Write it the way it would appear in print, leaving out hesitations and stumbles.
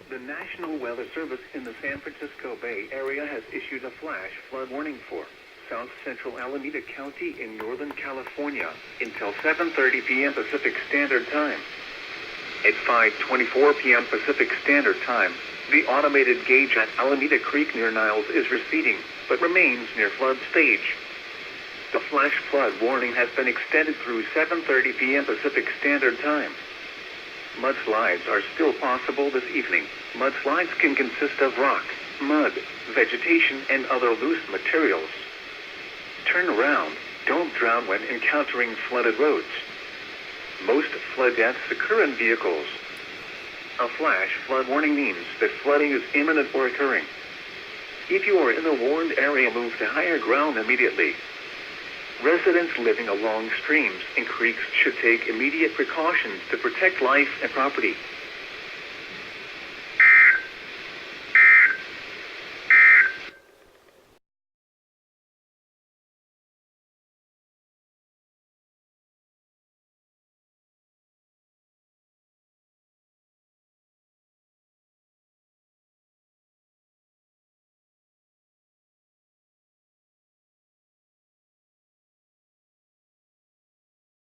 The National Weather Service in the San Francisco Bay Area has issued a flash flood warning for South Central Alameda County in Northern California until 7:30 p.m. Pacific Standard Time. At 5:24 p.m. Pacific Standard Time, the automated gauge at Alameda Creek near Niles is receding, but remains near flood stage. The flash flood warning has been extended through 7:30 p.m. Pacific Standard Time. Mudslides are still possible this evening. Mudslides can consist of rock, mud, vegetation, and other loose materials. Turn around. Don't drown when encountering flooded roads. Most flood deaths occur in vehicles. A flash flood warning means that flooding is imminent or occurring. If you are in a warned area, move to higher ground immediately. Residents living along streams and creeks should take immediate precautions to protect life and property.